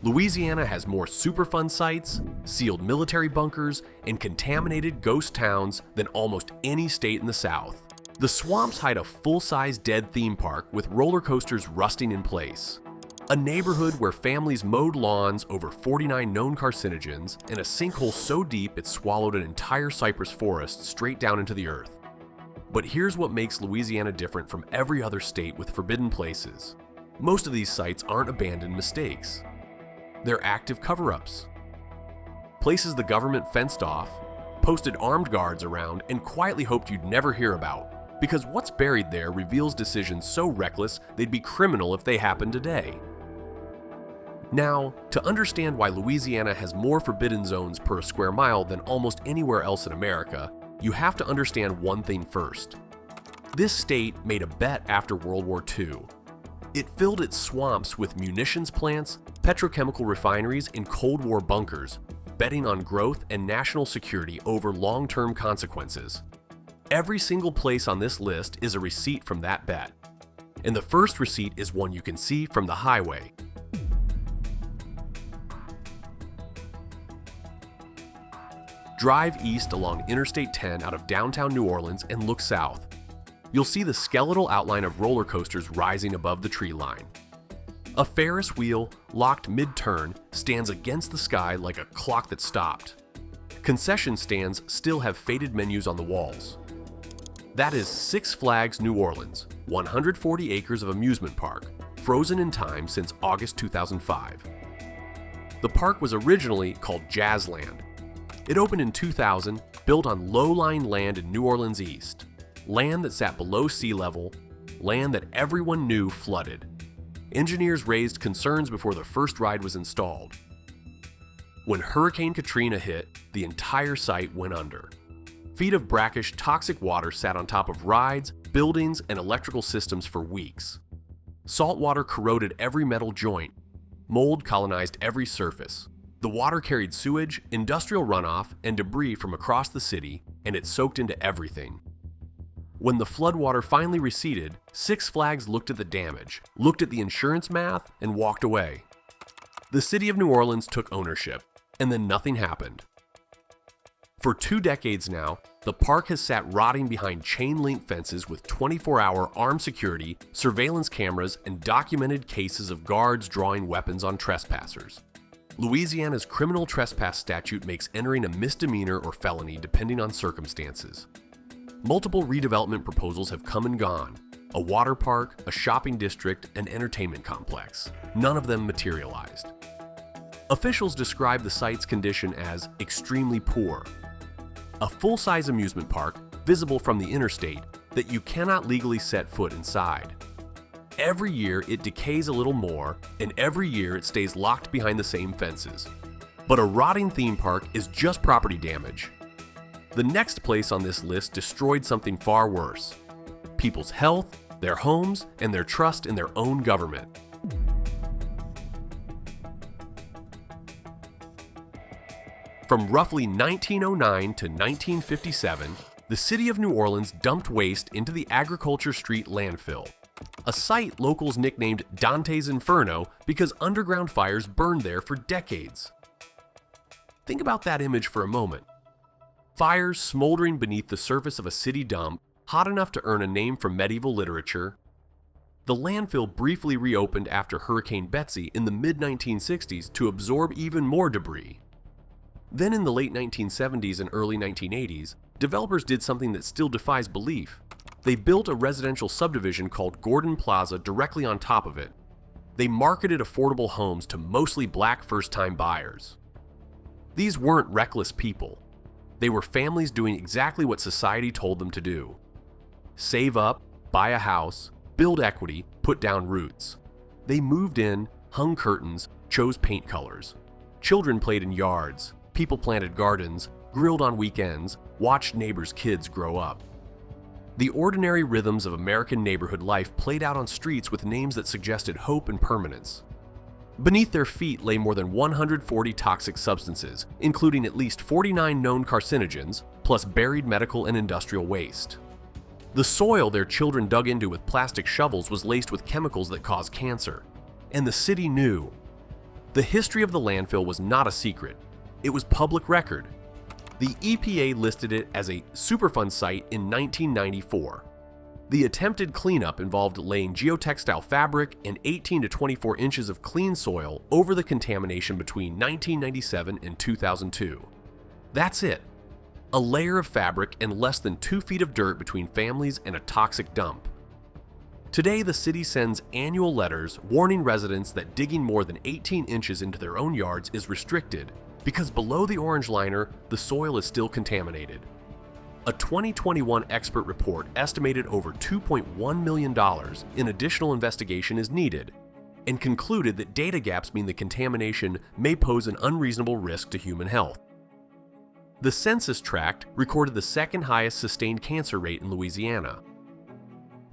Louisiana has more Superfund sites, sealed military bunkers, and contaminated ghost towns than almost any state in the South. The swamps hide a full-size dead theme park with roller coasters rusting in place. A neighborhood where families mowed lawns over 49 known carcinogens and a sinkhole so deep it swallowed an entire cypress forest straight down into the earth. But here's what makes Louisiana different from every other state with forbidden places. Most of these sites aren't abandoned mistakes. They're active cover-ups. Places the government fenced off, posted armed guards around, and quietly hoped you'd never hear about, because what's buried there reveals decisions so reckless they'd be criminal if they happened today. Now, to understand why Louisiana has more forbidden zones per square mile than almost anywhere else in America, you have to understand one thing first. This state made a bet after World War II. It filled its swamps with munitions plants, petrochemical refineries, and Cold War bunkers, betting on growth and national security over long-term consequences. Every single place on this list is a receipt from that bet. And the first receipt is one you can see from the highway. Drive east along Interstate 10 out of downtown New Orleans and look south. You'll see the skeletal outline of roller coasters rising above the tree line. A Ferris wheel, locked mid-turn, stands against the sky like a clock that stopped. Concession stands still have faded menus on the walls. That is Six Flags New Orleans, 140 acres of amusement park, frozen in time since August 2005. The park was originally called Jazzland. It opened in 2000, built on low-lying land in New Orleans East. Land that sat below sea level, land that everyone knew flooded. Engineers raised concerns before the first ride was installed. When Hurricane Katrina hit, the entire site went under. Feet of brackish, toxic water sat on top of rides, buildings, and electrical systems for weeks. Salt water corroded every metal joint. Mold colonized every surface. The water carried sewage, industrial runoff, and debris from across the city, and it soaked into everything. When the floodwater finally receded, Six Flags looked at the damage, looked at the insurance math, and walked away. The city of New Orleans took ownership, and then nothing happened. For 2 decades now, the park has sat rotting behind chain-link fences with 24-hour armed security, surveillance cameras, and documented cases of guards drawing weapons on trespassers. Louisiana's criminal trespass statute makes entering a misdemeanor or felony depending on circumstances. Multiple redevelopment proposals have come and gone. A water park, a shopping district, an entertainment complex. None of them materialized. Officials describe the site's condition as extremely poor. A full-size amusement park, visible from the interstate, that you cannot legally set foot inside. Every year it decays a little more, and every year it stays locked behind the same fences. But a rotting theme park is just property damage. The next place on this list destroyed something far worse: people's health, their homes, and their trust in their own government. From roughly 1909 to 1957, the city of New Orleans dumped waste into the Agriculture Street landfill, a site locals nicknamed Dante's Inferno because underground fires burned there for decades. Think about that image for a moment. Fires smoldering beneath the surface of a city dump, hot enough to earn a name from medieval literature. The landfill briefly reopened after Hurricane Betsy in the mid-1960s to absorb even more debris. Then in the late 1970s and early 1980s, developers did something that still defies belief. They built a residential subdivision called Gordon Plaza directly on top of it. They marketed affordable homes to mostly black first-time buyers. These weren't reckless people. They were families doing exactly what society told them to do. Save up, buy a house, build equity, put down roots. They moved in, hung curtains, chose paint colors. Children played in yards, people planted gardens, grilled on weekends, watched neighbors' kids grow up. The ordinary rhythms of American neighborhood life played out on streets with names that suggested hope and permanence. Beneath their feet lay more than 140 toxic substances, including at least 49 known carcinogens, plus buried medical and industrial waste. The soil their children dug into with plastic shovels was laced with chemicals that cause cancer. And the city knew. The history of the landfill was not a secret. It was public record. The EPA listed it as a Superfund site in 1994. The attempted cleanup involved laying geotextile fabric and 18 to 24 inches of clean soil over the contamination between 1997 and 2002. That's it. A layer of fabric and less than 2 feet of dirt between families and a toxic dump. Today, the city sends annual letters warning residents that digging more than 18 inches into their own yards is restricted because below the orange liner, the soil is still contaminated. A 2021 expert report estimated over $2.1 million in additional investigation is needed and concluded that data gaps mean the contamination may pose an unreasonable risk to human health. The census tract recorded the second highest sustained cancer rate in Louisiana.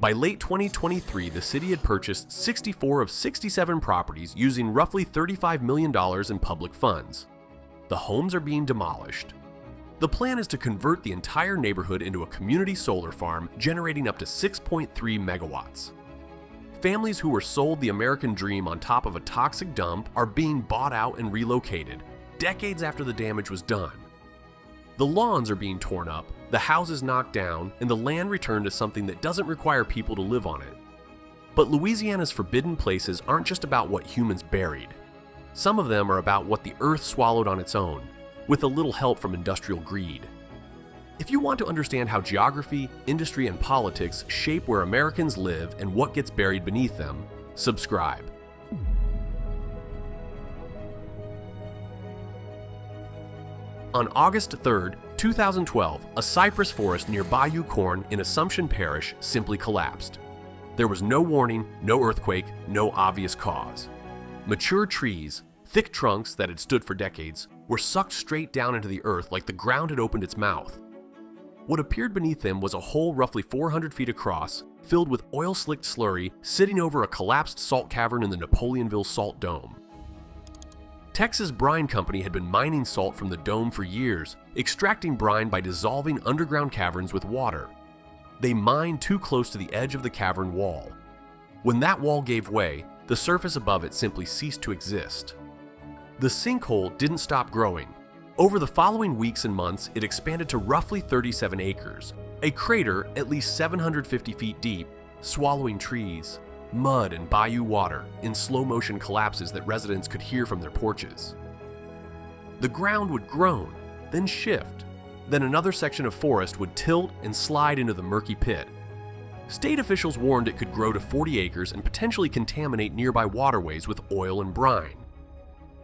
By late 2023, the city had purchased 64 of 67 properties using roughly $35 million in public funds. The homes are being demolished. The plan is to convert the entire neighborhood into a community solar farm generating up to 6.3 megawatts. Families who were sold the American dream on top of a toxic dump are being bought out and relocated, decades after the damage was done. The lawns are being torn up, the houses knocked down, and the land returned to something that doesn't require people to live on it. But Louisiana's forbidden places aren't just about what humans buried. Some of them are about what the earth swallowed on its own, with a little help from industrial greed. If you want to understand how geography, industry, and politics shape where Americans live and what gets buried beneath them, subscribe. On August 3, 2012, a cypress forest near Bayou Corne in Assumption Parish simply collapsed. There was no warning, no earthquake, no obvious cause. Mature trees, thick trunks that had stood for decades, were sucked straight down into the earth like the ground had opened its mouth. What appeared beneath them was a hole roughly 400 feet across, filled with oil-slicked slurry sitting over a collapsed salt cavern in the Napoleonville Salt Dome. Texas Brine Company had been mining salt from the dome for years, extracting brine by dissolving underground caverns with water. They mined too close to the edge of the cavern wall. When that wall gave way, the surface above it simply ceased to exist. The sinkhole didn't stop growing. Over the following weeks and months, it expanded to roughly 37 acres, a crater at least 750 feet deep, swallowing trees, mud, and bayou water in slow-motion collapses that residents could hear from their porches. The ground would groan, then shift. Then another section of forest would tilt and slide into the murky pit. State officials warned it could grow to 40 acres and potentially contaminate nearby waterways with oil and brine.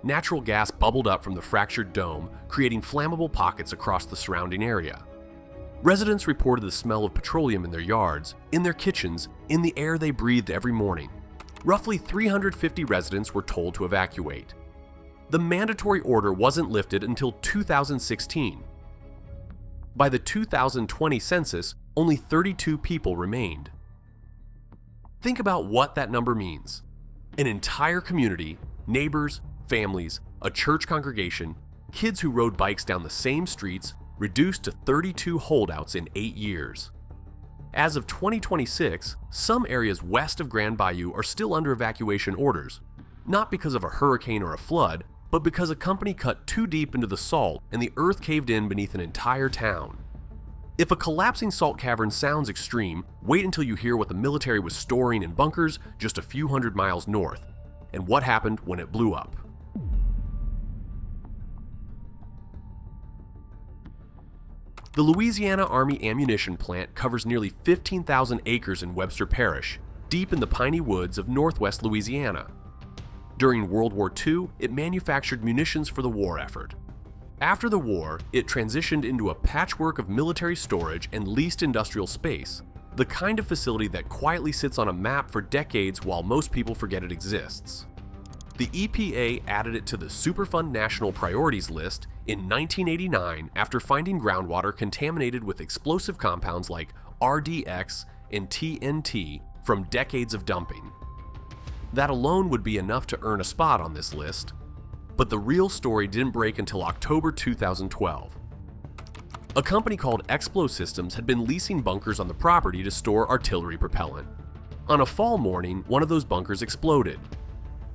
Natural gas bubbled up from the fractured dome, creating flammable pockets across the surrounding area. Residents reported the smell of petroleum in their yards, in their kitchens, in the air they breathed every morning. Roughly 350 residents were told to evacuate. The mandatory order wasn't lifted until 2016. By the 2020 census, only 32 people remained. Think about what that number means. An entire community, neighbors, families, a church congregation, kids who rode bikes down the same streets, reduced to 32 holdouts in 8 years. As of 2026, some areas west of Grand Bayou are still under evacuation orders, not because of a hurricane or a flood, but because a company cut too deep into the salt and the earth caved in beneath an entire town. If a collapsing salt cavern sounds extreme, wait until you hear what the military was storing in bunkers just a few hundred miles north, and what happened when it blew up. The Louisiana Army Ammunition Plant covers nearly 15,000 acres in Webster Parish, deep in the piney woods of northwest Louisiana. During World War II, it manufactured munitions for the war effort. After the war, it transitioned into a patchwork of military storage and leased industrial space, the kind of facility that quietly sits on a map for decades while most people forget it exists. The EPA added it to the Superfund National Priorities List in 1989 after finding groundwater contaminated with explosive compounds like RDX and TNT from decades of dumping. That alone would be enough to earn a spot on this list, but the real story didn't break until October 2012. A company called Explo Systems had been leasing bunkers on the property to store artillery propellant. On a fall morning, one of those bunkers exploded.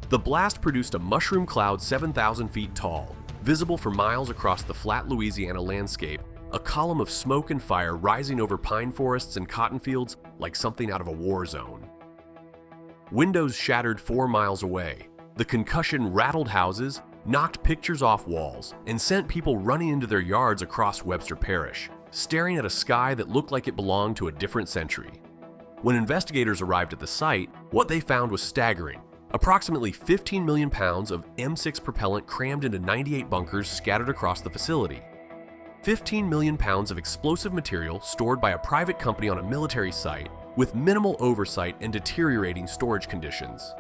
The blast produced a mushroom cloud 7,000 feet tall, visible for miles across the flat Louisiana landscape, a column of smoke and fire rising over pine forests and cotton fields like something out of a war zone. Windows shattered 4 miles away. The concussion rattled houses, knocked pictures off walls, and sent people running into their yards across Webster Parish, staring at a sky that looked like it belonged to a different century. When investigators arrived at the site, what they found was staggering. Approximately 15 million pounds of M6 propellant crammed into 98 bunkers scattered across the facility. 15 million pounds of explosive material stored by a private company on a military site with minimal oversight and deteriorating storage conditions.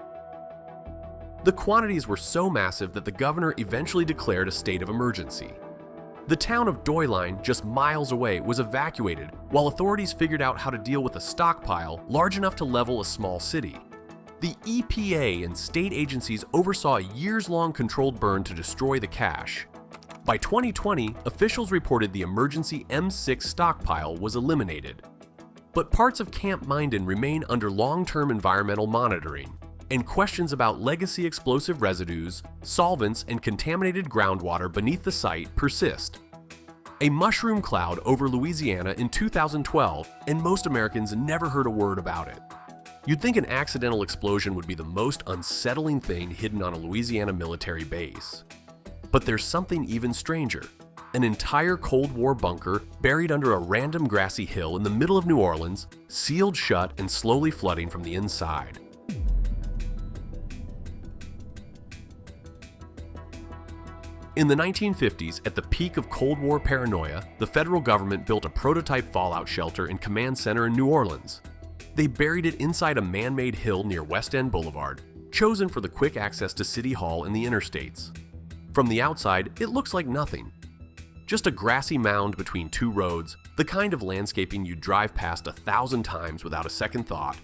The quantities were so massive that the governor eventually declared a state of emergency. The town of Doyline, just miles away, was evacuated while authorities figured out how to deal with a stockpile large enough to level a small city. The EPA and state agencies oversaw a years-long controlled burn to destroy the cache. By 2020, officials reported the emergency M6 stockpile was eliminated. But parts of Camp Minden remain under long-term environmental monitoring, and questions about legacy explosive residues, solvents, and contaminated groundwater beneath the site persist. A mushroom cloud over Louisiana in 2012, and most Americans never heard a word about it. You'd think an accidental explosion would be the most unsettling thing hidden on a Louisiana military base. But there's something even stranger. An entire Cold War bunker buried under a random grassy hill in the middle of New Orleans, sealed shut and slowly flooding from the inside. In the 1950s, at the peak of Cold War paranoia, the federal government built a prototype fallout shelter and command center in New Orleans. They buried it inside a man-made hill near West End Boulevard, chosen for the quick access to City Hall and the interstates. From the outside, it looks like nothing. Just a grassy mound between 2 roads, the kind of landscaping you'd drive past 1,000 times without a second thought.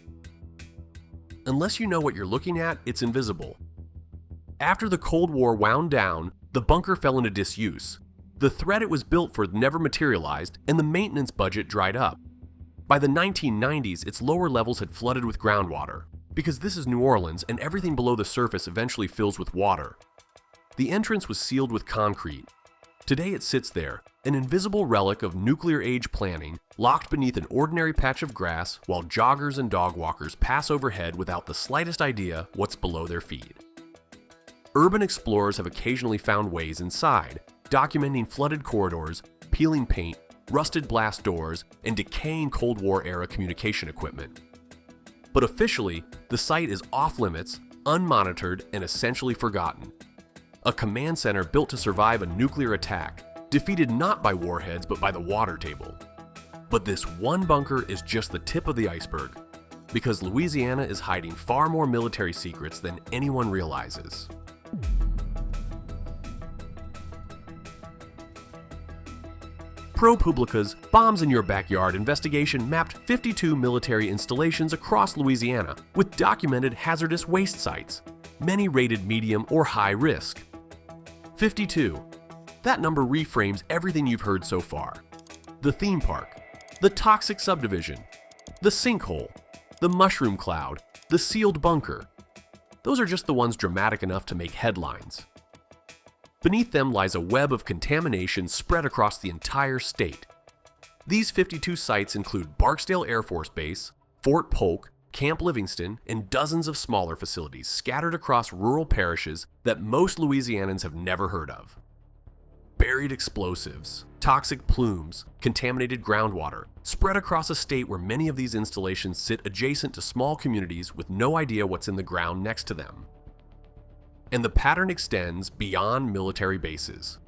Unless you know what you're looking at, it's invisible. After the Cold War wound down, the bunker fell into disuse. The threat it was built for never materialized, and the maintenance budget dried up. By the 1990s, its lower levels had flooded with groundwater, because this is New Orleans and everything below the surface eventually fills with water. The entrance was sealed with concrete. Today it sits there, an invisible relic of nuclear-age planning, locked beneath an ordinary patch of grass while joggers and dog walkers pass overhead without the slightest idea what's below their feet. Urban explorers have occasionally found ways inside, documenting flooded corridors, peeling paint, rusted blast doors, and decaying Cold War-era communication equipment. But officially, the site is off-limits, unmonitored, and essentially forgotten. A command center built to survive a nuclear attack, defeated not by warheads but by the water table. But this one bunker is just the tip of the iceberg, because Louisiana is hiding far more military secrets than anyone realizes. ProPublica's Bombs in Your Backyard investigation mapped 52 military installations across Louisiana with documented hazardous waste sites, many rated medium or high risk. 52. That number reframes everything you've heard so far. The theme park, the toxic subdivision, the sinkhole, the mushroom cloud, the sealed bunker. Those are just the ones dramatic enough to make headlines. Beneath them lies a web of contamination spread across the entire state. These 52 sites include Barksdale Air Force Base, Fort Polk, Camp Livingston, and dozens of smaller facilities scattered across rural parishes that most Louisianans have never heard of. Buried explosives, toxic plumes, contaminated groundwater, spread across a state where many of these installations sit adjacent to small communities with no idea what's in the ground next to them. And the pattern extends beyond military bases.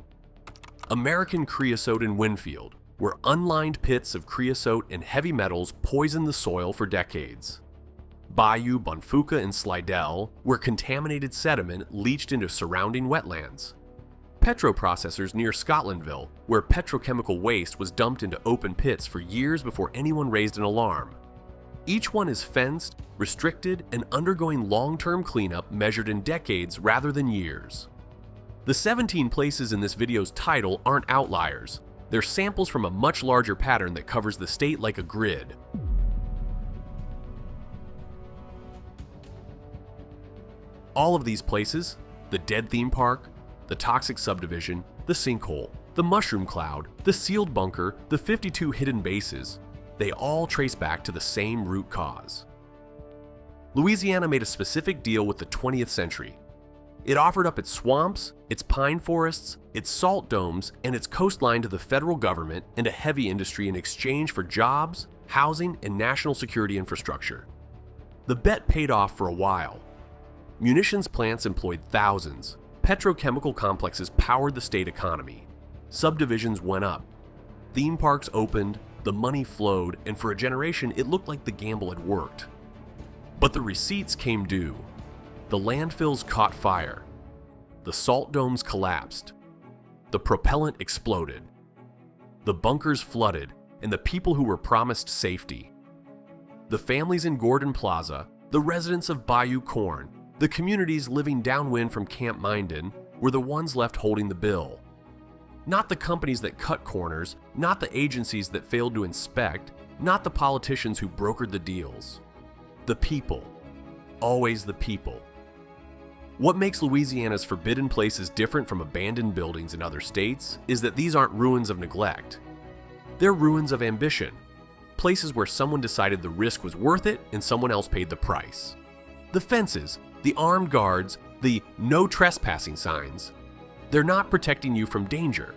American creosote in Winfield, where unlined pits of creosote and heavy metals poisoned the soil for decades. Bayou Bonfuca in Slidell, where contaminated sediment leached into surrounding wetlands. Petroprocessors near Scotlandville, where petrochemical waste was dumped into open pits for years before anyone raised an alarm. Each one is fenced, restricted, and undergoing long-term cleanup measured in decades rather than years. The 17 places in this video's title aren't outliers. They're samples from a much larger pattern that covers the state like a grid. All of these places, the dead theme park, the toxic subdivision, the sinkhole, the mushroom cloud, the sealed bunker, the 52 hidden bases, they all trace back to the same root cause. Louisiana made a specific deal with the 20th century. It offered up its swamps, its pine forests, its salt domes, and its coastline to the federal government and a heavy industry in exchange for jobs, housing, and national security infrastructure. The bet paid off for a while. Munitions plants employed thousands. Petrochemical complexes powered the state economy. Subdivisions went up. Theme parks opened, the money flowed, and for a generation it looked like the gamble had worked. But the receipts came due. The landfills caught fire. The salt domes collapsed. The propellant exploded. The bunkers flooded, and the people who were promised safety. The families in Gordon Plaza, the residents of Bayou Corne, the communities living downwind from Camp Minden were the ones left holding the bill. Not the companies that cut corners, not the agencies that failed to inspect, not the politicians who brokered the deals. The people. Always the people. What makes Louisiana's forbidden places different from abandoned buildings in other states is that these aren't ruins of neglect. They're ruins of ambition. Places where someone decided the risk was worth it and someone else paid the price. The fences, the armed guards, the no trespassing signs, they're not protecting you from danger.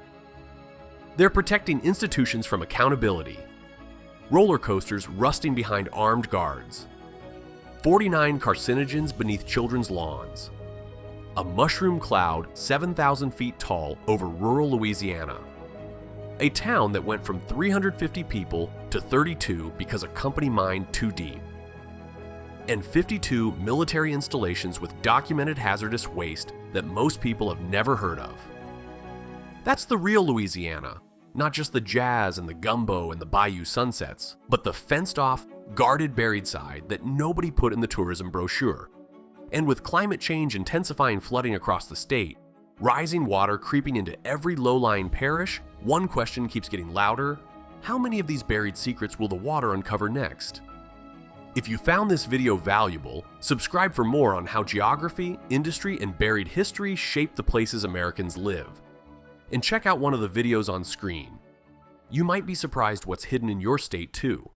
They're protecting institutions from accountability. Roller coasters rusting behind armed guards. 49 carcinogens beneath children's lawns. A mushroom cloud 7,000 feet tall over rural Louisiana. A town that went from 350 people to 32 because a company mined too deep. And 52 military installations with documented hazardous waste that most people have never heard of. That's the real Louisiana, not just the jazz and the gumbo and the bayou sunsets, but the fenced-off, guarded buried side that nobody put in the tourism brochure. And with climate change intensifying flooding across the state, rising water creeping into every low-lying parish, one question keeps getting louder: how many of these buried secrets will the water uncover next? If you found this video valuable, subscribe for more on how geography, industry, and buried history shape the places Americans live. And check out one of the videos on screen. You might be surprised what's hidden in your state too.